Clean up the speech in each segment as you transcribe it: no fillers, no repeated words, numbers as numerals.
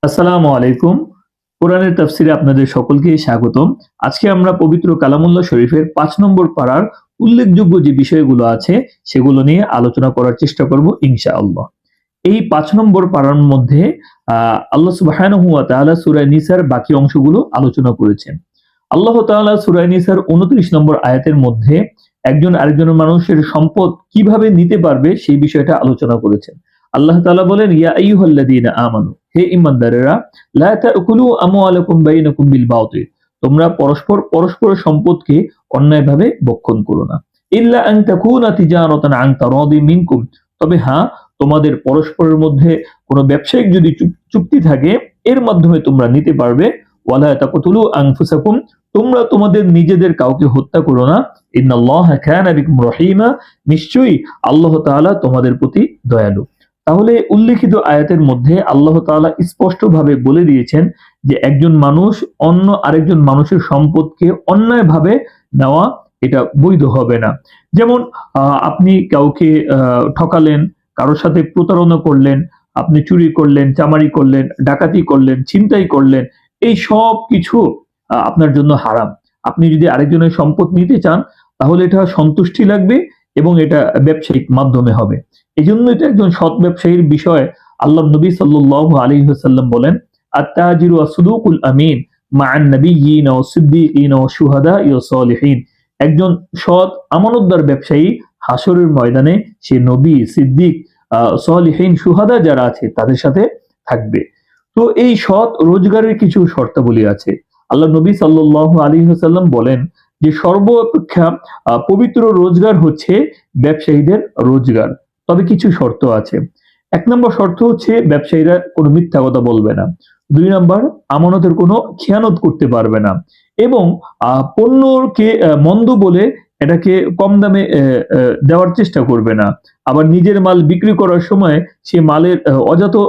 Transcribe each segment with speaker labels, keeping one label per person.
Speaker 1: আসসালামু আলাইকুম। কোরআনের তাফসিরে আপনাদের সকলকে স্বাগতম। আজকে আমরা পবিত্র কালামুল্লাহ শরীফের ৫ নম্বর পারার উল্লেখযোগ্য যে বিষয়গুলো আছে সেগুলো নিয়ে আলোচনা করার চেষ্টা করব ইনশাআল্লাহ। এই ৫ নম্বর পারার মধ্যে আল্লাহ সুবহানাহু ওয়া তাআলা সূরা নিসার বাকি অংশগুলো আলোচনা করেছেন। আল্লাহ তাআলা সূরা নিসার ২৯ নম্বর আয়াতের মধ্যে একজন আরেকজনের মানুষের সম্পদ কিভাবে নিতে পারবে সেই বিষয়টা আলোচনা করেছেন। আল্লাহ তাআলা বলেন, ইয়া আইয়ুহাল্লাযীনা আমানু, হে ঈমানদারেরা, লা তাকুলু আমওয়ালাকুম বাইনাকুম বিল বাতিল, তোমরা পরস্পরের সম্পদকে অন্যায়ভাবে ভক্ষণ করো না। ইল্লা আন তাকুনা তিজারাতান আন তারাদি মিনকুম, তবে হ্যাঁ, তোমাদের পরস্পরের মধ্যে কোনো ব্যবসায়িক যদি চুক্তি থাকে এর মাধ্যমে তোমরা নিতে পারবে। ওয়ালা তাকতুলু আনফুসাকুম, তোমরা তোমাদের নিজেদের কাউকে হত্যা করো না। ইন্নাল্লাহা কানা বিকুম রহিমা, নিশ্চয়ই আল্লাহ তাআলা তোমাদের প্রতি দয়ালু। তাহলে উল্লেখিত আয়াতের মধ্যে আল্লাহ তাআলা স্পষ্টভাবে বলে দিয়েছেন যে একজন মানুষ অন্য আরেকজন মানুষের সম্পদকে অন্যায়ভাবে নেওয়া এটা বৈধ হবে না। যেমন আপনি কাউকে ঠকালেন, কারোর সাথে প্রতারণা করলেন, আপনি চুরি করলেন, চামারি করলেন, ডাকাতি করলেন, ছিনতাই করলেন, এই সব কিছু আপনার জন্য হারাম। আপনি যদি আরেকজনের সম্পদ নিতে চান তাহলে এটা সন্তুষ্টি লাগবে এবং এটা ব্যবসায়িক মাধ্যমে হবে। এজন্য এটা একজন সৎ ব্যবসায়ীর বিষয়। আল্লাহ নবী সাল্লাল্লাহু আলাইহি ওয়াসাল্লাম বলেন, আত-তাজিরু আস-সুদুকুল আমিন মা'আন নাবিয়্যিনা ওয়াস-সিদ্দীকিনা ওয়াশ-শুহাদা'i ওয়াস-সালিহিন, একজন সৎ আমানতদার ব্যবসায়ী হাসরের ময়দানে সে নবী, সিদ্দিক, সালিহিন, শুহাদা যারা আছে তাদের সাথে থাকবে। তো এই সৎ রোজগারের কিছু শর্তাবলী আছে। আল্লাহ নবী সাল্লাল্লাহু আলাইহি ওয়াসাল্লাম বলেন যে সর্বাপেক্ষা পবিত্র রোজগার হচ্ছে ব্যবসায়ীদের রোজগার। তবে কিছু শর্ত আছে। ১ নম্বর শর্ত হচ্ছে ব্যবসায়ীরা কোনো মিথ্যা কথা বলবে না। ২ নম্বর, আমানতের কোনো খেয়ানত করতে পারবে না এবং পণ্যকে মন্দ বলে এটাকে কম দামে দেওয়ার চেষ্টা করবে না। আবার নিজের মাল বিক্রি করার সময় সে মালের অযথা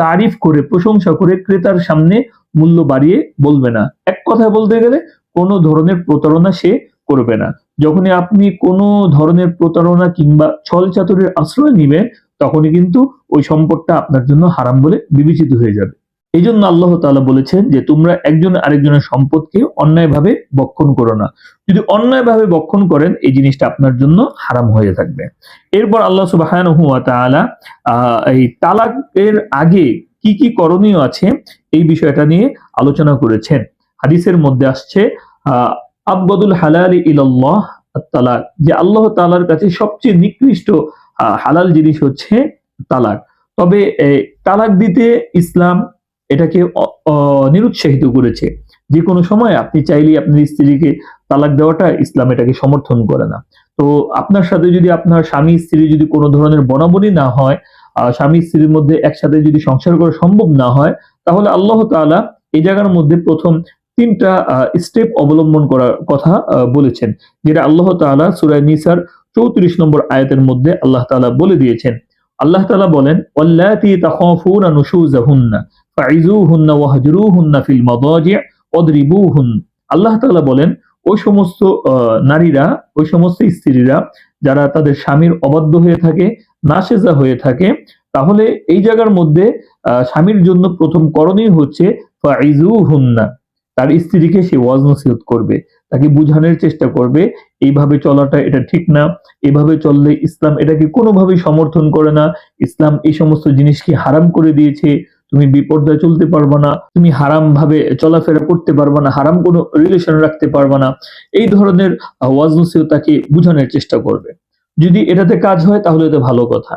Speaker 1: তারিফ করে, প্রশংসা করে ক্রেতার সামনে মূল্য বাড়িয়ে বলবে না। এক কথায় বলতে গেলে কোনো ধরনের প্রতারণা সে করবে না। যখনই আপনি কোনো ধরনের প্রতারণা কিংবা ছল-চাতুরির আশ্রয় নিবেন, তখনই কিন্তু ওই সম্পদটা আপনার জন্য হারাম বলে বিবেচিত হয়ে যাবে। এজন্য আল্লাহ তাআলা বলেছেন যে তোমরা একজন আরেকজনের সম্পদকে অন্যায়ভাবে ভক্ষণ করো না। যদি অন্যায়ভাবে ভক্ষণ করেন এই জিনিসটা আপনার জন্য হারাম হয়ে থাকবে। এরপর আল্লাহ সুবহানাহু ওয়া তাআলা এই তালাকের আগে কি কি করণীয় আছে এই বিষয়টা নিয়ে আলোচনা করেছেন। হাদিসের মধ্যে আসছে আবগাদুল হালালি ইলাল্লাহ আত-তালাক, যে আল্লাহ তাআলার কাছে সবচেয়ে নিকৃষ্ট হালাল জিনিস হচ্ছে তালাক। তবে তালাক দিতে ইসলাম এটাকে নিরুৎসাহিত করেছে। যে কোনো সময় আপনি চাইলেই আপনার স্ত্রীকে তালাক দেওয়াটা ইসলাম এটাকে সমর্থন করে না। তো আপনার সাথে যদি আপনার স্বামী স্ত্রী যদি কোনো ধরনের বনাবনি না হয়, স্বামী স্ত্রীর মধ্যে একসাথে যদি সংসার করা সম্ভব না হয়, তাহলে আল্লাহ তাআলা এই জায়গার মধ্যে প্রথম ৩ টা স্টেপ অবলম্বন করার কথা বলেছেন। যেটা আল্লাহ তাআলা সূরা নিসার ৩৪ নম্বর আয়াতের মধ্যে আল্লাহ তাআলা বলে দিয়েছেন। আল্লাহ তাআলা বলেন, ওয়াল্লাতী তাখাফুনা নুশুযাহুন্না ফাইযুহুন্না ওয়াহজুরুহুন্না ফিল মাদাজি' ওয়াদরিবুহুন। আল্লাহ তাআলা বলেন, ওই সমস্ত নারীরা, ওই সমস্ত স্ত্রীরা যারা তাদের স্বামীর অবাধ্য হয়ে থাকে, নাশেজা হয়ে থাকে, তাহলে এই জায়গার মধ্যে স্বামীর জন্য প্রথম করণীয় হচ্ছে ফাইযুহুন্না, তার স্ত্রীকে সে ওয়াজ নসিহত করবে, তাকে বুঝানোর চেষ্টা করবে এইভাবে চলাটা এটা ঠিক না, এভাবে চললে ইসলাম এটাকে কোনোভাবেই সমর্থন করে না। ইসলাম এই সমস্ত জিনিসকে হারাম করে দিয়েছে। তুমি বিপর্দায় চলতে পারবা না, তুমি হারাম ভাবে চলাফেরা করতে পারবা না, হারাম কোনো রিলেশন রাখতে পারবা না। এই ধরনের ওয়াজ নসিহত তাকে বুঝানোর চেষ্টা করবে। যদি এটাতে কাজ হয় তাহলে তো ভালো কথা।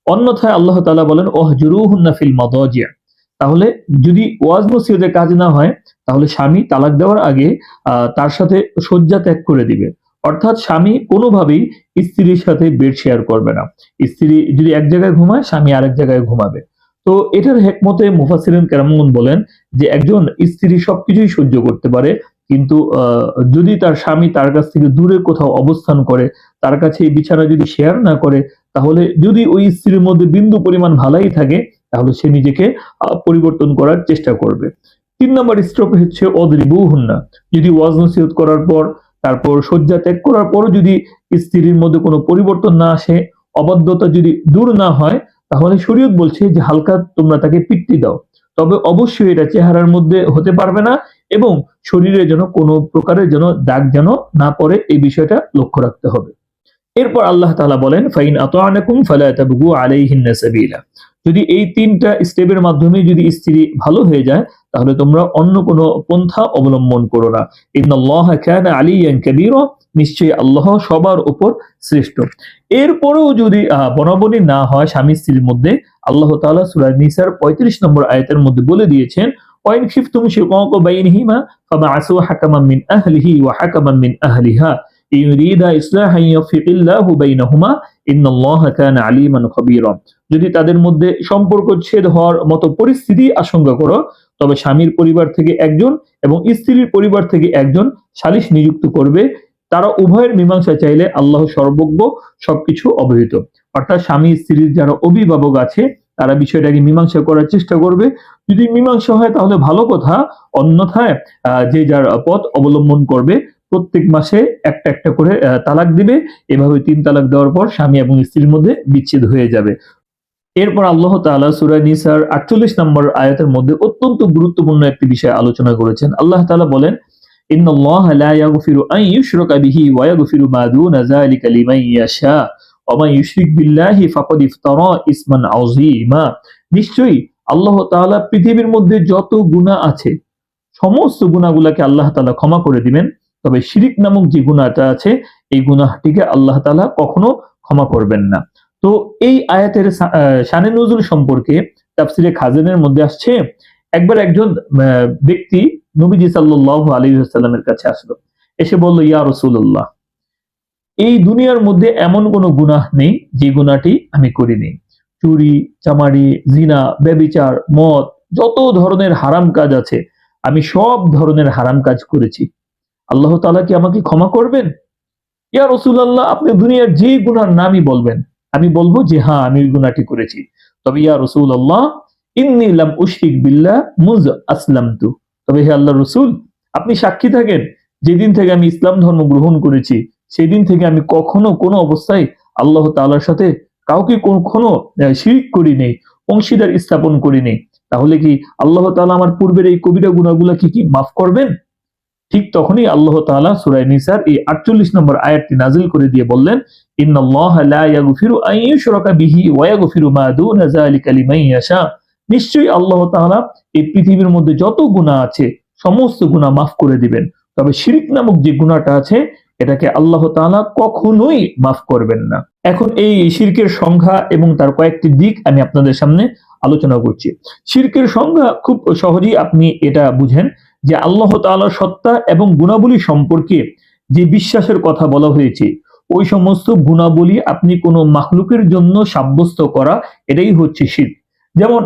Speaker 1: অন্যথায় আল্লাহ তাআলা বলেন, ওয়াহজুরুহুন্না ফিল মাদাজি', তাহলে যদি ওয়াজ নসিহতে কাজ না হয় তাহলে স্বামী তালাক দেওয়ার আগে তার সাথে শয্যা ত্যাগ করে দিবে। অর্থাৎ স্বামী কোনোভাবেই স্ত্রীর সাথে বেড শেয়ার করবে না। স্ত্রী যদি এক জায়গায় ঘুমায়, স্বামী আরেক জায়গায় ঘুমাবে। তো এটার হিকমতে মুফাসসিরিন কেরামগণ বলেন যে একজন স্ত্রী সবকিছুই সহ্য করতে পারে, কিন্তু যদি তার স্বামী তার কাছ থেকে দূরে কোথাও অবস্থান করে, তার কাছে এই বিছানা যদি শেয়ার না করে, তাহলে যদি ওই স্ত্রীর মধ্যে বিন্দু পরিমাণ ভালাই থাকে তাহলে সে নিজেকে পরিবর্তন করার চেষ্টা করবে। ৩ নম্বর স্টেপ হচ্ছে ওয়াদরিবুহুন্না, যদি ওয়াজ নসিহত করার পর, তারপর শয্যা ত্যাগ করার পরও যদি স্ত্রীর মধ্যে কোনো পরিবর্তন না আসে, অবাধ্যতা যদি দূর না হয়, তাহলে শরীয়ত বলছে যে হালকা তোমরা তাকে পিট্টি দাও। তবে অবশ্যই এটা চেহারার মধ্যে হতে পারবে না এবং শরীরে যেন কোনো প্রকারের যেন দাগ যেন না পড়ে, এই বিষয়টা লক্ষ্য রাখতে হবে। এরপর আল্লাহ তাআলা বলেন ফাইন আতাআনাকুম ফালা তাবগু আলাইহিন্না সাবিলা। যদি এই তিনটা স্টেপের মাধ্যমে যদি স্ত্রী ভালো হয়ে যায় তাহলে তোমরা অন্য কোনো পন্থা অবলম্বন করো না। ইন্নাল্লাহা কানা আলিয়ান কাবীরা, নিশ্চয়ই আল্লাহ সবার উপর শ্রেষ্ঠ। এরপরেও যদি বনাবনি না হয় স্বামী স্ত্রীর মধ্যে, আল্লাহ তাআলা সূরা নিসার 35 নম্বর আয়াতের মধ্যে বলে দিয়েছেন ওয়াইন খিফতুম শিকাকা বাইনহিমা ফাবআসু হাকামান মিন আহলিহি ওয়া হাকামান মিন আহলিহা ইউরিদা ইসলাহান ইয়াফিকিল্লাহু বাইনাহুমা ইন্নাল্লাহা কানা আলিমান খাবীরা। যদি তাদের মধ্যে সম্পর্ক ছেদ হওয়ার মতো পরিস্থিতি আশঙ্কা করো তবে স্বামীর পরিবার থেকে একজন এবং স্ত্রীর পরিবার থেকে একজন সালিশ নিযুক্ত করবে। তারা উভয়ের মীমাংসা চাইলে আল্লাহ সর্বজ্ঞ, সবকিছু অবহিত। অর্থাৎ স্বামী স্ত্রীর যারা অভিভাবক আছে তারা বিষয়টাকে মীমাংসা করার চেষ্টা করবে। যদি মীমাংসা হয় তাহলে ভালো কথা, অন্যথায় যে যার পথ অবলম্বন করবে। প্রত্যেক মাসে একটা একটা করে তালাক দিবে। এভাবে 3 তালাক দেওয়ার পর স্বামী এবং স্ত্রীর মধ্যে বিচ্ছেদ হয়ে যাবে। এরপর আল্লাহ তাআলা সূরা নিসার 48 নম্বর আয়াতের মধ্যে অত্যন্ত গুরুত্বপূর্ণ একটি বিষয় আলোচনা করেছেন। আল্লাহ তাআলা বলেন ইন্নাল্লাহা লা ইয়াগফিরু আন ইউশরাকা বিহি ওয়া ইয়াগফিরু মা দুনা যালিকা লিমান ইয়াশা ওয়া মান ইউশরিক বিল্লাহি ফাকাদ ইফতারা ইসমান আযীমা। নিশ্চয়ই আল্লাহ তাআলা পৃথিবীর মধ্যে যত গুনাহ আছে সমস্ত গুনাহগুলোকে আল্লাহ তাআলা ক্ষমা করে দিবেন, তবে শিরিক নামক যে গুনাহটা আছে এই গুনাহটিকে আল্লাহ তাআলা কখনো ক্ষমা করবেন না। তো এই আয়াতের শানে নুজুল সম্পর্কে তাফসীরে খাজানের মধ্যে আসছে একবার একজন ব্যক্তি নবীজি সাল্লাল্লাহু আলাইহি ওয়াসাল্লামের কাছে আসলো, এসে বলল ইয়া রাসূলুল্লাহ, এই দুনিয়ার মধ্যে এমন কোনো গুনাহ নেই যে গুনাহটি আমি করিনি। চুরি, চামারি, জিনা, ব্যভিচার, মদ, যত ধরনের হারাম কাজ আছে আমি সব ধরনের হারাম কাজ করেছি। আল্লাহ তাআলা কি আমাকে ক্ষমা করবেন? ইয়া রাসূলুল্লাহ, আপনি দুনিয়ার যে গুনাহর নামই বলবেন আমি বলবো যে হ্যাঁ আমি ওই গুনাহটি করেছি। তবে ইয়া রাসূলুল্লাহ ইন্নী লাম উশরিক বিল্লাহ মুজ আসলামতু। তবে হে আল্লাহর রাসূল, আপনি সাক্ষী থাকেন যেদিন থেকে আমি ইসলাম ধর্ম গ্রহণ করেছি সেই দিন থেকে আমি কখনো কোনো অবস্থায় আল্লাহ তাআলার সাথে কাউকে কখনো শিরক করি নেই, অংশীদার স্থাপন করি নেই। তাহলে কি আল্লাহ তাআলা আমার পূর্বের এই কবিরা গুনাহগুলো কি মাফ করবেন? ঠিক তখনই আল্লাহ তাআলা সূরা নিসার এই 48 নম্বর আয়াতটি নাযিল করে দিয়ে বললেন ইন্নাল্লাহা লা ইয়াগফিরু আন ইউশরাকা বিহি ওয়া ইয়াগফিরু মা দুনা যালিকা লিমান ইয়াশা। নিশ্চয়ই আল্লাহ তাআলা এই পৃথিবীর মধ্যে যত গুনাহ আছে সমস্ত গুনাহ মাফ করে দিবেন, তবে শিরক নামক যে গুনাহটা আছে এটাকে আল্লাহ তাআলা কখনোই মাফ করবেন না। এখন এই শিরকের সংজ্ঞা এবং তার কয়েকটি দিক আমি আপনাদের সামনে আলোচনা করছি। শিরকের সংজ্ঞা খুব সহজেই আপনি এটা বুঝেন যে আল্লাহ তাআলার সত্তা এবং গুণাবলী সম্পর্কে যে বিশ্বাসের কথা বলা হয়েছে ওই সমস্ত গুণাবলী আপনি কোনো মাখলুকের জন্য সাব্যস্ত করা, এটাই হচ্ছে শিরক। যেমন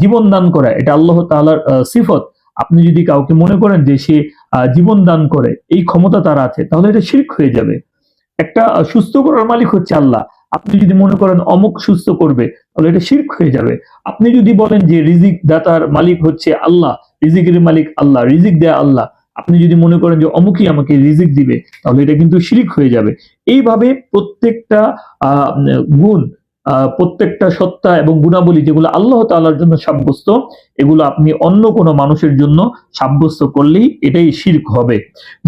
Speaker 1: জীবন দান করা, এটা আল্লাহ তাআলার সিফত। আপনি যদি কাউকে মনে করেন যে সে জীবন দান করে, এই ক্ষমতা তার আছে, তাহলে এটা শিরক হয়ে যাবে। একটা সুস্থ করার মালিক হচ্ছে আল্লাহ, আপনি যদি মনে করেন অমুক সুস্থ করবে তাহলে এটা শিরক হয়ে যাবে। আপনি যদি বলেন যে রিজিক দাতার মালিক হচ্ছে আল্লাহ, রিজিকের মালিক আল্লাহ, রিজিক দেয়া আল্লাহ, আপনি যদি মনে করেন যে অমুকই আমাকে রিজিক দিবে তাহলে এটা কিন্তু শিরক হয়ে যাবে। এইভাবে প্রত্যেকটা গুণ, প্রত্যেকটা সত্তা এবং গুণাবলী যেগুলো আল্লাহ তাআলার জন্য সাব্যস্ত, এগুলো আপনি অন্য কোনো মানুষের জন্য সাব্যস্ত করলেই এটাই শিরক হবে।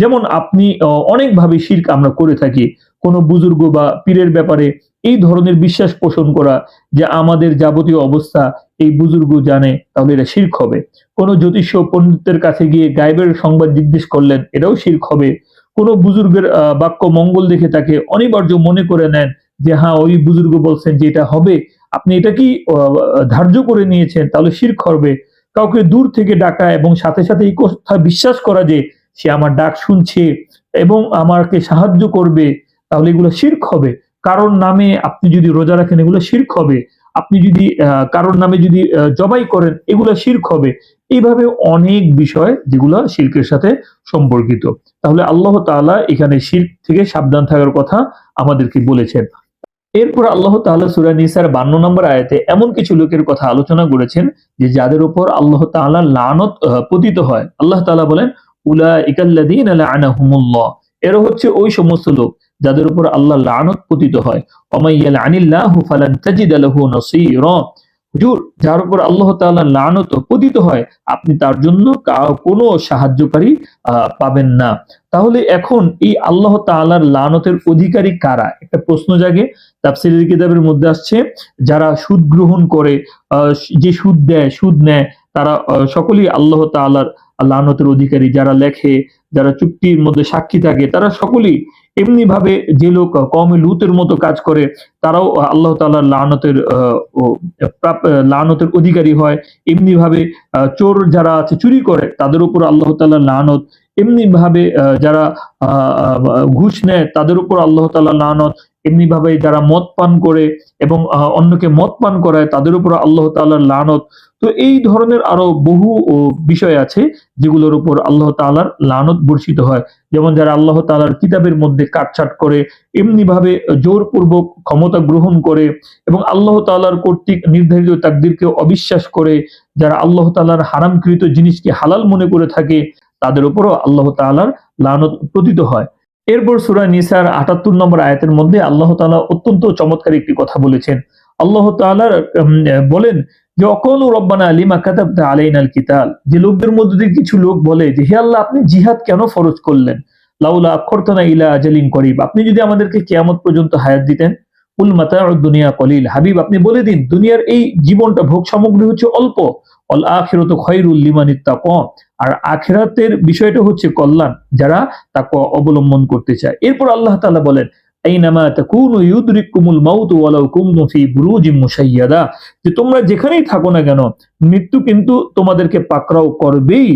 Speaker 1: যেমন আপনি অনেকভাবে শিরক আমরা করে থাকি। কোনো বুজুর্গ বা পীরের ব্যাপারে এই ধরনের বিশ্বাস পোষণ করা যে আমাদের যাবতীয় অবস্থা এই বুজুর্গ জানে, তাহলে এটা শিরক হবে। কোনো জ্যোতিষ্য পণ্ডিতের কাছে গিয়ে গায়েবের সংবাদ জিজ্ঞেস করলেন, এটাও শিরক হবে। কোনো বুজুর্গের বাক্য মঙ্গল দেখে তাকে অনিবার্য মনে করে নেন যে হ্যাঁ ওই বুজুর্গ বলছেন যে এটা হবে, আপনি এটা কি ধার্য করে নিয়েছেন, তাহলে শিরক হবে। কাউকে দূর থেকে ডাকা এবং সাথে সাথে এই কথা বিশ্বাস করা যে সে আমার ডাক শুনছে এবং আমাকে সাহায্য করবে, তাহলে এগুলো শিরক হবে। কারোর নামে আপনি যদি রোজা রাখেন এগুলো শিরক হবে। আপনি যদি কারোর নামে যদি জবাই করেন এগুলো শিরক হবে। এইভাবে অনেক বিষয় যেগুলো শিরকের সাথে সম্পর্কিত। তাহলে আল্লাহ তাআলা এখানে শিরক থেকে সাবধান থাকার কথা আমাদেরকে বলেছেন। এরপর আল্লাহ তাআলা সূরা নিসার 52 নম্বর আয়াতে এমন কিছু লোকের কথা আলোচনা করেছেন যে যাদের উপর আল্লাহ তাআলার লানত পতিত হয়। আল্লাহ তাআলা বলেন উলাইকাল্লাযীনা লা'নাহুমুল্লাহ, এরা হচ্ছে ওই সমস্ত লোক যাদের উপর আল্লাহ লানত পতিত হয়। ওয়া মাইয়ালআনিল্লাহু ফালান তাজিদা লাহু নাসীরা, হুজুর যার উপর আল্লাহ তাআলার লানত পতিত হয় আপনি তার জন্য কোনো সাহায্যকারী পাবেন না। তাহলে এখন এই আল্লাহ তাআলার লানতের অধিকারী কারা? একটা প্রশ্ন জাগে। তাফসীরের কিতাবের মধ্যে আসছে যারা সুদ গ্রহণ করে, যে সুদ দেয়, সুদ নেয় তারা সকলেই আল্লাহ তাআলার লানতের অধিকারী। যারা লেখে, যারা চুক্তির মধ্যে সাক্ষী থাকে তারা সকলেই এমনি ভাবে, যে লোক কওমে লূতের মতো কাজ করে তারাও আল্লাহ তাআলার লানতের লানতের অধিকারী হয়। এমনি ভাবে চোর যারা আছে চুরি করে তাদের উপর আল্লাহ তাআলার লানত। এমনি ভাবে যারা আ আ ঘুষ নেয় তাদের উপর আল্লাহ তাআলার লানত। এমনি ভাবে যারা মদ পান করে এবং অন্যকে মদ পান করায় তাদের উপর আল্লাহ তাআলার লানত। তো এই ধরনের আরো বহু বিষয় আছে যেগুলোর উপর আল্লাহ তাআলার লানত বর্ষিত হয়। যেমন যারা আল্লাহ তাআলার কিতাবের মধ্যে কাটছাঁট করে, এমনি ভাবে জোরপূর্বক ক্ষমতা গ্রহণ করে এবং আল্লাহ তাআলার কর্তৃক নির্ধারিত তাকদীরকে অবিশ্বাস করে, যারা আল্লাহ তাআলার হারামকৃত জিনিসকে হালাল মনে করে থাকে তাদের উপরও আল্লাহ তাআলার লানত পতিত হয়। এরপর সূরা নিসার ৭৮ নম্বর আয়াতের মধ্যে আল্লাহ তাআলা অত্যন্ত চমৎকার একটি কথা বলেছেন। আল্লাহ তাআলা বলেন যে অকালু রব্বানা লিমা কাতাবতা আলাইনাল কিতাল, যে লোকদের মধ্যে থেকে কিছু লোক বলে যে হে আল্লাহ আপনি জিহাদ কেন ফরজ করলেন? লাউলা আখরতানা ইলা আজালিন করিব, আপনি যদি আমাদেরকে কিয়ামত পর্যন্ত হায়াত দিতেন। কুল মাতাউদ দুনিয়া কলিল, হাবিব আপনি বলে দিন দুনিয়ার এই জীবনটা ভোগ সামগ্রী হচ্ছে অল্প। ওয়াল আখিরাতু খায়রুল লিমান ইত্তাকা, আর আখিরাতের বিষয়টা হচ্ছে কল্যাণ যারা তাকওয়া অবলম্বন করতে চায়। এরপর আল্লাহ তাআলা বলেন আইনামা তাকুনু ইউদরিকুমুল মাউত ওয়ালাউ কুনতুম ফি বুরুজিম মুশাইয়াদা, যে তোমরা যেখানেই থাকো না কেন মৃত্যু কিন্তু তোমাদেরকে পাকড়াও করবেই,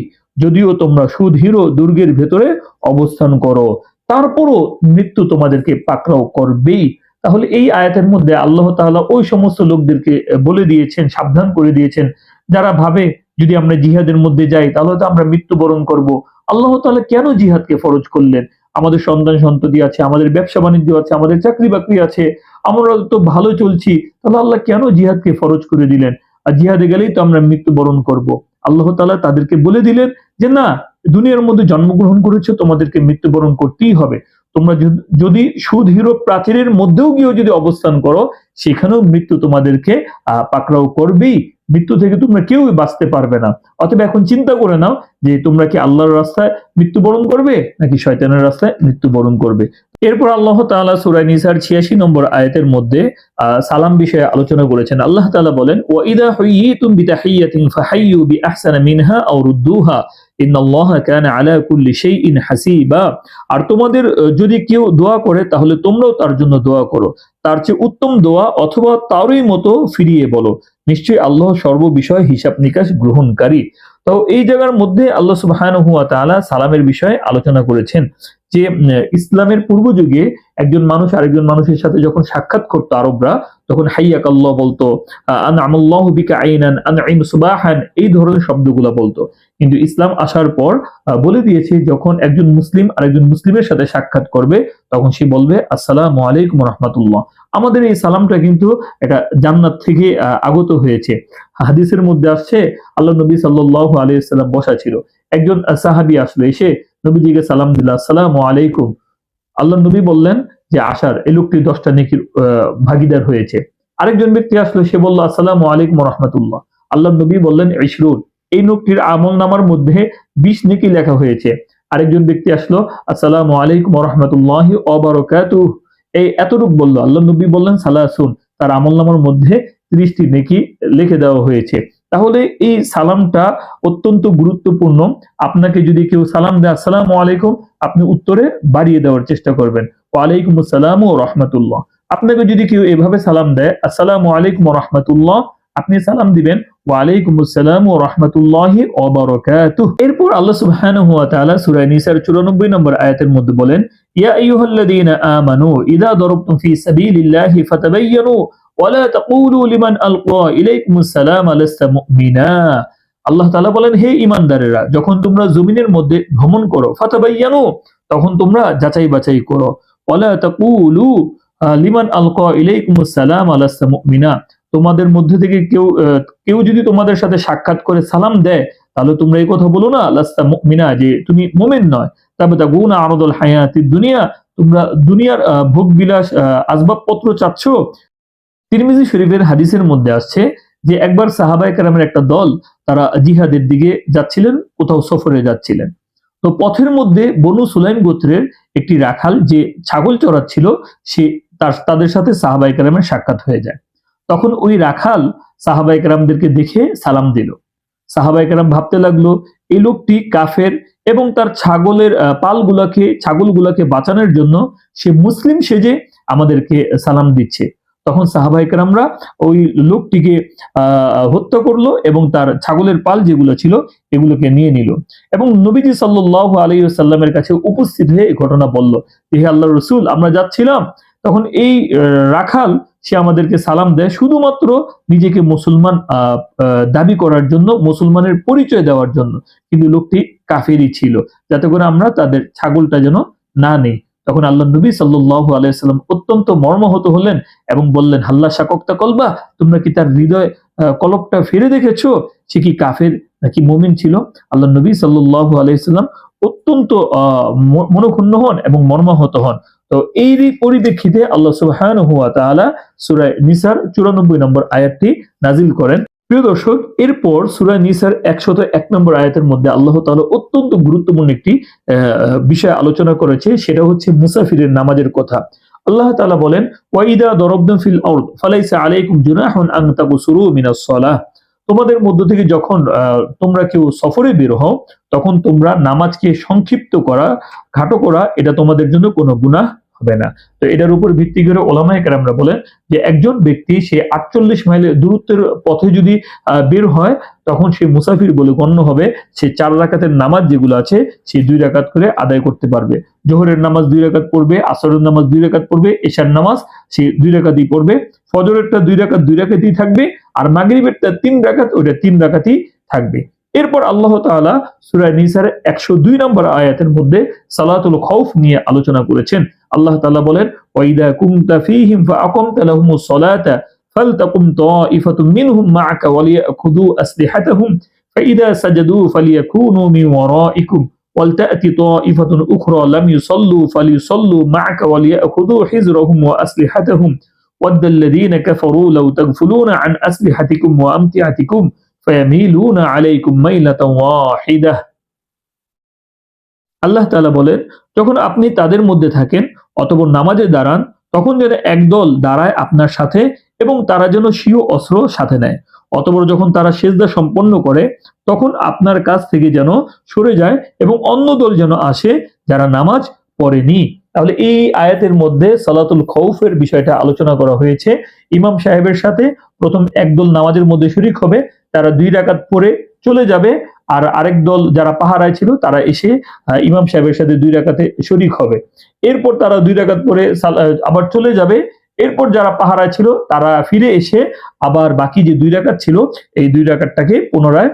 Speaker 1: যদিও তোমরা সুদৃঢ় দুর্গের ভেতরে অবস্থান করো তারপরও মৃত্যু তোমাদেরকে পাকড়াও করবেই। তাহলে এই আয়াতের মধ্যে আল্লাহ তাআলা ওই সমস্ত লোকদেরকে বলে দিয়েছেন, সাবধান করে দিয়েছেন যারা ভাবে যদি আমরা জিহাদের মধ্যে যাই তাহলে তো আমরা মৃত্যুবরণ করব। আল্লাহ তাআলা কেন জিহাদকে ফরজ করলেন? আমাদের সন্তান সন্ততি আছে, আমাদের ব্যবসা বাণিজ্য আছে, আমাদের চাকরি বাকরি আছে, আমরা তো ভালো চলছি, তাহলে আল্লাহ কেন জিহাদকে ফরজ করে দিলেন? আর জিহাদে গেলেই তো আমরা মৃত্যুবরণ করব। আল্লাহ তাআলা তাদেরকে বলে দিলেন যে না, দুনিয়ার মধ্যে জন্মগ্রহণ করেছো তোমাদেরকে মৃত্যুবরণ করতেই হবে। তোমরা যদি সুদৃঢ় প্রাচীরের মধ্যেও গিয়েও যদি অবস্থান করো সেখানেও মৃত্যু তোমাদেরকে পাকড়াও করবেই। মৃত্যু থেকে তোমরা কেউই বাঁচতে পারবে না। অতএব এখন চিন্তা করে নাও যে তোমরা কি আল্লাহর রাস্তায় মৃত্যুবরণ করবে নাকি শয়তানের রাস্তায় মৃত্যুবরণ করবে। এরপর আল্লাহ তাআলা সূরা নিসার ৮৬ নম্বর আয়াতের মধ্যে সালাম বিষয়ে আলোচনা করেছেন। আল্লাহ তাআলা বলেন ওয়া ইযা হুয়িতুম বিতাহিয়াতিন ফাহাইয়ু বিআহসানা মিনহা আও রুদ্দুহা ইন্নাল্লাহা কানা আলা কুল্লি শাইইন হাসিবা, আর তোমাদের যদি কেউ দোয়া করে তাহলে তোমরাও তার জন্য দোয়া করো, তার চেয়ে উত্তম দোয়া অথবা তারই মতো ফিরিয়ে বলো, নিশ্চয়ই আল্লাহ সর্ববিষয়ে হিসাব নিকাশ গ্রহণকারী। তো এই জায়গার মধ্যে আল্লাহ সুবহানাহু ওয়া তাআলা সালামের বিষয়ে আলোচনা করেছেন যে ইসলামের পূর্ব যুগে একজন মানুষ আরেকজন মানুষের সাথে যখন সাক্ষাৎ করতো আরবরা, তখন হাইয়াকাল্লাহ বলতো, আনআমাল্লাহু বিকা আইনান আনঈম সুবাহান, এই ধরনের শব্দগুলো বলতো। কিন্তু ইসলাম আসার পর বলে দিয়েছে যখন একজন মুসলিম আরেকজন মুসলিমের সাথে সাক্ষাৎ করবে তখন সে বলবে আসসালামু আলাইকুম ওয়া রাহমাতুল্লাহ। আমাদের এই সালামটা কিন্তু এটা জান্নাত থেকে আগত হয়েছে। হাদিসের মধ্যে আসছে আল্লাহ নবী সাল্লাল্লাহু আলাইহি ওয়াসাল্লাম বসা ছিল, একজন সাহাবী আসলো, এসে নবীজিকে সালাম দিল আসসালামু আলাইকুম। আল্লাহ নবী বললেন যে আশার, এই লোকটি 10টা নেকির ভাগীদার হয়েছে। আরেকজন ব্যক্তি আসলো, সে বলল আসসালামু আলাইকুম ওয়া রাহমাতুল্লাহ। আল্লাহ নবী বললেন ইশরুন, এই লোকটির আমলনামার মধ্যে 20 নেকি লেখা হয়েছে। আরেকজন ব্যক্তি আসলো আসসালামু আলাইকুম ওয়া রাহমাতুল্লাহি ওয়া বারাকাতুহু, এই এতটুক বলল। আল্লাহ নবী বললেন সালাসুন, তার আমলনামার মধ্যে 30টি নেকি লিখে দেওয়া হয়েছে। তাহলে এই সালামটা অত্যন্ত গুরুত্বপূর্ণ। আপনাকে যদি কেউ সালাম দেয় আসসালামু আলাইকুম, আপনি উত্তরে বাড়িয়ে দেওয়ার চেষ্টা করবেন ওয়া আলাইকুম আসসালাম ওয়া রাহমাতুল্লাহ। আপনাকে যদি কেউ এভাবে সালাম দেয় আসসালামু আলাইকুম ওয়া রাহমাতুল্লাহ, আপনি সালাম দিবেন ওয়া আলাইকুম আসসালাম ওয়া রাহমাতুল্লাহি ওয়া বারাকাতুহু। এরপর আল্লাহ সুবহানাহু ওয়া তাআলা সূরা নিসার 94 নম্বর আয়াতের মধ্যে বলেন ইয়া আইয়ুহাল্লাযীনা আমানু ইযা দারাবতুম ফি সাবিলিল্লাহি ফাতাবায়ানু ওয়া লা তাকুলু লিমান আলকা ইলাইকুমুস সালাম লাস্তা মুমিনা। আল্লাহ তাআলা বলেন হে ঈমানদারেরা, যখন তোমরা জমিনের মধ্যে ভ্রমণ করো ফাতাবায়ানু, তখন তোমরা যাচাই বাছাই করো। ওয়া লা তাকুলু লিমান আলকা ইলাইকুমুস সালাম লাস্তা মুমিনা, তোমাদের মধ্যে থেকে কেউ যদি তোমাদের সাথে সাক্ষাৎ করে সালাম দেয় তাহলে তোমরা এই কথা বলো না লাস্তা মুমিনা, যে তুমি মুমিন নয়। তাবতাগুনা আরাদাল হায়াতিদ দুনিয়া, তোমরা দুনিয়ার ভোগ বিলাস আসবাবপত্র চাচ্ছ। তিরমিজি শরীফের হাদিসের মধ্যে আসছে যে একবার সাহাবায়ে কেরামের একটা দল তারা জিহাদের দিকে যাচ্ছিলেন, কোথাও সফরে যাচ্ছিলেন। তো পথের মধ্যে বনু সুলাইম গোত্রের একটি রাখাল যে ছাগল চড়াচ্ছিল, সে তাদের সাথে সাহাবায়ে কেরামের সাক্ষাৎ হয়ে যায়। তখন ওই রাখাল সাহাবায়ে কেরামদেরকে দেখে সালাম দিল। সাহাবায়ে কেরাম ভাবতে লাগলো এই লোকটি কাফের এবং তার ছাগলগুলাকে বাঁচানোর জন্য সে মুসলিম সেজে আমাদেরকে সালাম দিচ্ছে। তখন সাহাবায়ে কেরামরা ওই লোকটিকে হত্যা করলো এবং তার ছাগলের পাল যেগুলো ছিল এগুলোকে নিয়ে নিল এবং নবীজি সাল্লাল্লাহু আলাইহি ওয়াসাল্লামের কাছে উপস্থিত হয়ে এই ঘটনা বলল, হে আল্লাহর রাসূল, আমরা যাচ্ছিলাম, তখন এই রাখাল সে আমাদেরকে সালাম দেয় শুধুমাত্র নিজেকে মুসলমান দাবি করার জন্য, মুসলমানের পরিচয় দেওয়ার জন্য, কিন্তু লোকটি কাফেরই ছিল, যাতে করে আমরা তাদের ছাগলটা যেন না নেই। তখন আল্লাহ নবী সাল্লাল্লাহু আলাইহি ওয়াসাল্লাম অত্যন্ত মর্মাহত হলেন এবং বললেন, হাল্লা শাকক্তা কলবা, তোমরা কি তার হৃদয় কলবটা ফিরে দেখেছো, সে কি কাফের নাকি মুমিন ছিল? আল্লাহ নবী সাল্লাল্লাহু আলাইহি ওয়াসাল্লাম অত্যন্ত মনক্ষুণ্ণ হন এবং মর্মাহত হন। তো এই পরিপ্রেক্ষিতে আল্লাহ সুবহানাহু ওয়া তাআলা সূরা নিসার 94 নম্বর আয়াতটি নাজিল করেন। প্রিয় দর্শক, এরপর সূরা নিসার 101 নম্বর আয়াতের মধ্যে আল্লাহ তাআলা অত্যন্ত গুরুত্বপূর্ণ একটি বিষয় আলোচনা করেছে, সেটা হচ্ছে মুসাফিরের নামাজের কথা। আল্লাহ তাআলা বলেন, ওয়াইদা দরাবতুম ফিল আরদ ফালাইসা আলাইকুম জুনাহুন আন তাকসুরু মিনাস সালাহ। তোমাদের মধ্য থেকে যখন তোমরা কেউ সফরে বের হও, তখন তোমরা নামাজকে সংক্ষিপ্ত করা, খাটো করা, এটা তোমাদের জন্য কোনো গুনাহ হবে না। তো এটার উপর ভিত্তি করে ওলামায়ে কেরামরা বলেন যে একজন ব্যক্তি সে 48 মাইলের দূরত্বের পথে যদি বের হয়, তখন সে মুসাফির বলে গণ্য হবে। সে 4 রাকাতের নামাজ যেগুলো আছে সে 2 রাকাত করে আদায় করতে পারবে। জোহরের নামাজ 2 রাকাত পড়বে, আসরের নামাজ 2 রাকাত পড়বে, এশার নামাজ সে 2 রাকাতই পড়বে, ফজরেরটা 2 রাকাত 2 রাকাতই থাকবে, আর মাগরিবেরটা 3 রাকাত, ওইটা 3 রাকাতই থাকবে। এরপর আল্লাহ তাআলা সূরা নিসার 102 নম্বর আয়াতের মধ্যে সালাতুল খাউফ নিয়ে আলোচনা করেছেন। আল্লাহ তাআলা বলেন, ওয়াইদা কুনতা ফীহিম ফাআকামতা লাহুমুস সালাতা ফালতাকুম তাঈফাতুম মিনহুম মা'আকা ওয়ালিয়াখুযু আসলিহাতাহুম ফাইদা সাজাদু ফালিয়াকুনু মিন ওয়ারাইকুম ওয়ালতা'তি তাঈফাতুন উখরা লাম ইউসাল্লু ফালিয়ুসাল্লু মা'আকা ওয়ালিয়াখুযু হিযরাহুম ওয়া আসলিহাতাহুম ওয়াদ্দাল্লাযীনা কাফারু লাউ তাগফুলুনা আন আসলিহাতিকুম ওয়া আমতিআতিকুম ফায়ামিলুনা আলাইকুম মাইলাতান ওয়াহিদাহ। আল্লাহ তাআলা বলেন, যখন আপনি তাদের মধ্যে থাকেন অতঃপর নামাজে দাঁড়ান, তখন যেন একদল দাঁড়ায় আপনার সাথে এবং তারা যেন স্বীয় অস্ত্র সাথে নেয়। অতঃপর যখন তারা সিজদা সম্পন্ন করে, তখন আপনার কাছ থেকে যেন সরে যায় এবং অন্য দল যেন আসে যারা নামাজ পড়েনি। তাহলে এই আয়াতের মধ্যে সালাতুল খাউফের বিষয়টা আলোচনা করা হয়েছে। ইমাম সাহেবের সাথে প্রথম একদল নামাজের মধ্যে শরীক হবে, তারা 2 রাকাত পড়ে চলে যাবে, আর আরেক দল যারা পাহারায় ছিল তারা এসে ইমাম সাহেবের সাথে 2 রাকাতে শরীক হবে। এরপর তারা 2 রাকাত পরে আবার চলে যাবে। এরপর যারা পাহারায় ছিল তারা ফিরে এসে আবার বাকি যে 2 রাকাত ছিল এই 2 রাকাতটাকে পুনরায়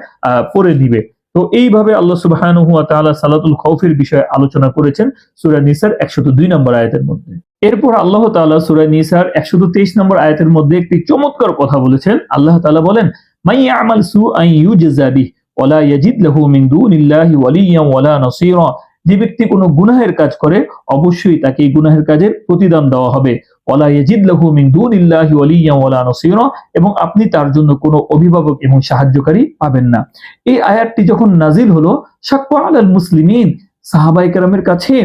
Speaker 1: পড়ে দিবে। তো এইভাবে আল্লাহ সুবহানাহু ওয়া তাআলা সালাতুল খাউফের বিষয়ে আলোচনা করেছেন সূরা নিসার 102 নম্বর আয়াতের মধ্যে। এরপর আল্লাহ তাআলা সূরা নিসার 123 নম্বর আয়াতের মধ্যে একটি চমৎকার কথা বলেছেন। আল্লাহ তাআলা বলেন, মান ইয়ামাল সুআন ইউজযা বিহি ওয়ালা ইয়াজিদ লাহু মিন দুনিল্লাহি ওয়ালিয়্যান ওয়ালা নাসীরা। যে ব্যক্তি কোনো গুনাহের কাজ করে অবশ্যই তাকে এই গুনাহের কাজের প্রতিদান দেওয়া হবে। ওয়ালা ইয়াজিদ লাহু মিন দুনিল্লাহি ওয়ালিয়্যান ওয়ালা নাসীরা, এবং আপনি তার জন্য কোনো অভিভাবক এবং সাহায্যকারী পাবেন না। এই আয়াতটি যখন নাজিল হলো, শাক্কা আলাল মুসলিমিন, সাহাবায়ে কেরামের কাছে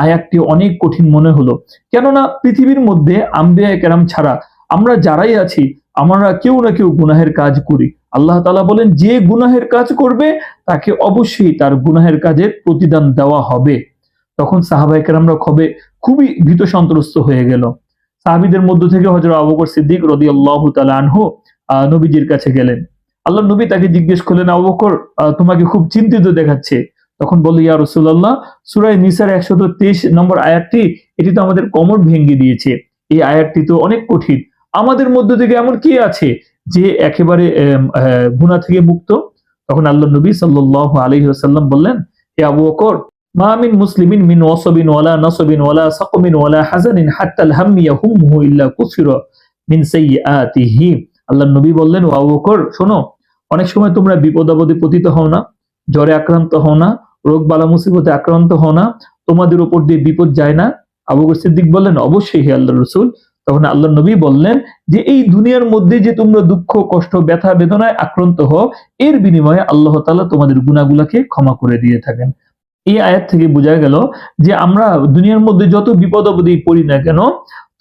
Speaker 1: আয়াতটি অনেক কঠিন মনে হলো। কেননা পৃথিবীর মধ্যে আম্বিয়ায়ে কেরাম ছাড়া আমরা যারাই আছি, আমরা কেউ না কেউ গুনাহের কাজ করি। আল্লাহ তাআলা বলেন, যে গুনাহের কাজ করবে তাকে অবশ্যই তার গুনাহের কাজের প্রতিদান দেওয়া হবে। তখন সাহাবায়ে কেরামরা খুবই ভীত সন্ত্রস্ত হয়ে গেল। সাহাবীদের মধ্য থেকে হযরত আবু বকর সিদ্দিক রাদিয়াল্লাহু তাআলা আনহু নবীজির কাছে গেলেন। আল্লাহর নবী তাকে জিজ্ঞেস করলেন, আবু বকর, তোমাকে খুব চিন্তিত দেখাচ্ছে। তখন বলল, ইয়া রাসূলুল্লাহ, সূরা নিসার 123 নম্বর আয়াতটি, এটি তো আমাদের কোমর ভেঙে দিয়েছে। এই আয়াতটি তো অনেক কঠিন। আমাদের মধ্য থেকে এমন কে আছে যে একেবারে গুনাহ থেকে মুক্ত? তখন আল্লাহর নবী সাল্লাল্লাহু আলাইহি ওয়াসাল্লাম বললেন, হে আবু বকর, মা মিন মুসলিমিন মিন ওয়াসাবিন ওয়ালা নাসাবিন ওয়ালা সাকমিন ওয়ালা হাযানিন হাত্তাল হাম্মি ইয়াহুমহু ইল্লা কুসিরা মিন সাইয়্যাতিহি। আল্লাহর নবী বললেন, ও আবু বকর, শোনো, অনেক সময় তোমরা বিপদ আপদে পতিত হও না, জ্বরে আক্রান্ত হও না, রোগ বালা মুসিবতে আক্রান্ত হও না, তোমাদের উপর দিয়ে বিপদ যায় না? আবু বকর সিদ্দিক বললেন, অবশ্যই হে আল্লাহর রাসূল, তখন আল্লাহ নবী বললেন যে এই দুনিয়ার মধ্যে যে তোমরা দুঃখ কষ্ট ব্যথা বেদনায় আক্রান্ত হও, এর বিনিময়ে আল্লাহ তাআলা তোমাদের গুনাহগুলোকে ক্ষমা করে দিয়ে থাকেন। এই আয়াত থেকে বোঝা গেল যে আমরা দুনিয়ার মধ্যে যত বিপদ আপদেই পড়ি না কেন,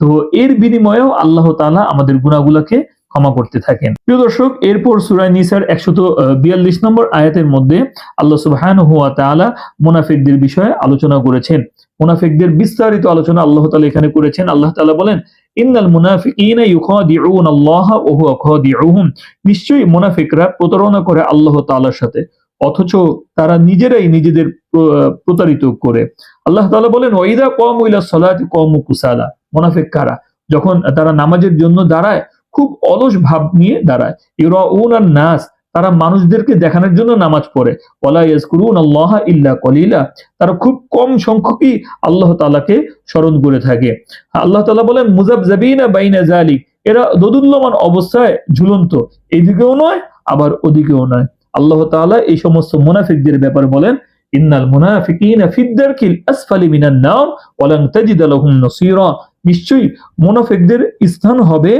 Speaker 1: তো এর বিনিময়েও আল্লাহ তাআলা আমাদের গুনাহগুলোকে ক্ষমা করতে থাকেন। প্রিয় দর্শক, এরপর সূরা নিসার 142 নম্বর আয়াতের মধ্যে আল্লাহ সুবহানাহু ওয়া তাআলা মুনাফিকদের বিষয়ে আলোচনা করেছেন। মুনাফিকদের বিস্তারিত আলোচনা আল্লাহ তাআলা এখানে করেছেন। আল্লাহ তাআলা বলেন, ইন্নাল মুনাফিকিনা ইউখাদিউনা আল্লাহ ওয়া হুয়া খাদিউহুম। নিশ্চয়ই মুনাফিকরা প্রতারণা করে আল্লাহ তাআলার সাথে, অথচ তারা নিজেরাই নিজেদের প্রতারিত করে। আল্লাহ তাআলা বলেন, ওয়াইদা কামু ইলা সালাতি কামু কুসালা। মুনাফিক কারা? যখন তারা নামাজের জন্য দাঁড়ায় খুব অলস ভাব নিয়ে দাঁড়ায়। ইউরাউনান নাস, তারা মানুষদেরকে দেখানোর জন্য নামাজ পড়ে। ওয়ালা ইয়াজকুরুনাল্লাহা ইল্লা কলিলা, তারা খুব কম সংখ্যকই আল্লাহ তাআলাকে স্মরণ করে থাকে। আল্লাহ তাআলা বলেন, মুযাবযাবিনা বাইনা যালিক, এরা দোদুল্যমান অবস্থায় ঝুলন্ত, এদিকেও নয় আবার ওদিকেও নয়। আল্লাহ তাআলা এই সমস্ত মুনাফিকদের ব্যাপারে বলেন, ইন্নাল মুনাফিকিনা ফিদ-দারকিল আসফালি মিনান নার ওয়া লান তাজিদা লাহুম নাসীরা। নিশ্চয়ই মুনাফিকদের স্থান হবে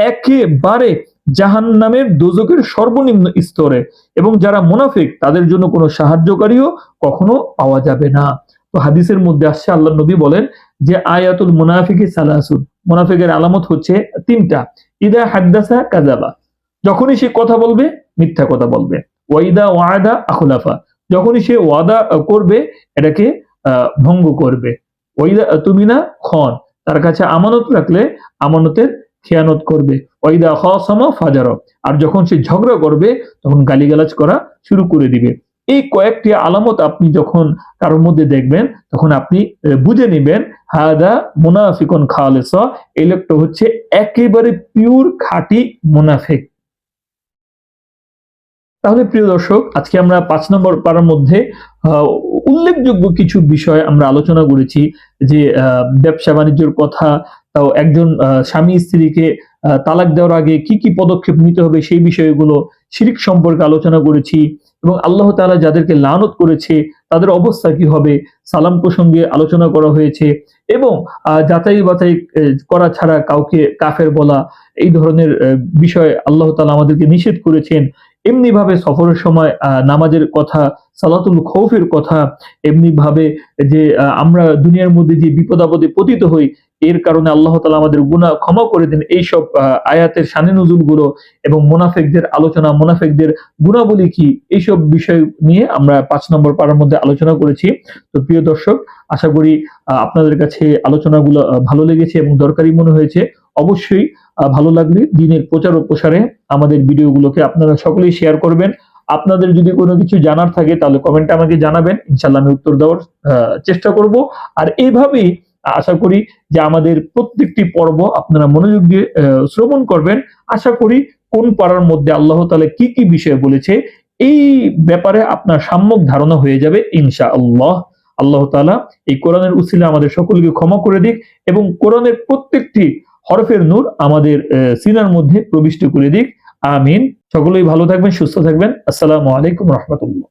Speaker 1: একেবারে জাহান্নামের দোজখের সর্বনিম্ন স্তরে, এবং যারা মুনাফিক তাদের জন্য কোনো সাহায্যকারীও কখনো পাওয়া যাবে না। তো হাদিসের মধ্যে আসছে, আল্লাহ নবী বলেন যে আয়াতুল মুনাফিকি সালাসুন, মুনাফিকের আলামত হচ্ছে তিনটা। ইদা হাদ্দাসা কাযাবা, যখনই সে কথা বলবে মিথ্যা কথা বলবে। ওয়াইদা ওয়াদা আখলাফা, যখনই সে ওয়াদা করবে এটাকে ভঙ্গ করবে। ওয়াইদা তুমিনা খন, তার কাছে আমানত রাখলে আমানতের খেয়ানত করবে। ওয়াইদা খাসামা ফাজার, আর যখন সে ঝগড়া করবে তখন গালিগালাজ করা শুরু করে দিবে। এই কয়েকটি আলামত আপনি যখন কারোর মধ্যে দেখবেন তখন আপনি বুঝে নেবেন হাদা মুনাফিকুন খালিসা, এই লোকটা হচ্ছে একেবারে পিওর খাঁটি মুনাফিক। তাহলে প্রিয় দর্শক, আজকে আমরা 5 নম্বর পারার মধ্যে উল্লেখযোগ্য কিছু বিষয় আমরা আলোচনা করেছি, যে ব্যবসা বাণিজ্যের কথা, তাও একজন স্বামী স্ত্রীকে তালাক দেওয়ার আগে কি কি পদক্ষেপ নিতে হবে সেই বিষয়গুলো, শিরক সম্পর্কে আলোচনা করেছি, এবং আল্লাহ তাআলা যাদেরকে লানত করেছে তাদের অবস্থা কি হবে সালাম প্রসঙ্গে আলোচনা করা হয়েছে, এবং যাচাই বাছাই করা ছাড়া কাউকে কাফের বলা, এই ধরনের বিষয় আল্লাহ তাআলা আমাদেরকে নিষেধ করেছেন। এমনি ভাবে সফরের সময় নামাজের কথা, সালাতুল খৌফের কথা, এমনি ভাবে যে আমরা দুনিয়ার মধ্যে যে বিপদ আপদে পতিত হই এর কারণে আল্লাহ তাআলা আমাদের গুনাহ ক্ষমা করে দেন, এইসব আয়াতের শানে নুজুল গুলো এবং মুনাফিকদের আলোচনা, মুনাফিকদের গুণাবলী কি, এইসব বিষয় নিয়ে আমরা 5 নম্বর পারার মধ্যে আলোচনা করেছি। তো প্রিয় দর্শক, আশা করি আপনাদের কাছে আলোচনাগুলো ভালো লেগেছে এবং দরকারি মনে হয়েছে। অবশ্যই ভালো লাগলে দিনের প্রচার ও প্রসারে আমাদের ভিডিওগুলোকে আপনারা সকলেই শেয়ার করবেন। আপনাদের যদি কোনো কিছু জানার থাকে তাহলে কমেন্টে আমাকে জানাবেন, ইনশাআল্লাহ আমি উত্তর দেওয়ার চেষ্টা করব। আর এইভাবেই আশা করি যে আমাদের প্রত্যেকটি পর্ব আপনারা মনোযোগ দিয়ে শ্রবণ করবেন। আশা করি কোন পারার মধ্যে আল্লাহ তাআলা কি কি বিষয় বলেছে এই ব্যাপারে আপনার সম্যক ধারণা হয়ে যাবে ইনশাআল্লাহ। আল্লাহ তাআলা এই কোরআনের উসিলায় আমাদের সকলকে ক্ষমা করে দিক, এবং কোরআনের প্রত্যেকটি হরফের নূর আমাদের সিনার মধ্যে প্রবিষ্ট করে দিক। আমিন। সকলেই ভালো থাকবেন, সুস্থ থাকবেন। আসসালামু আলাইকুম রাহমাতুল্লাহ।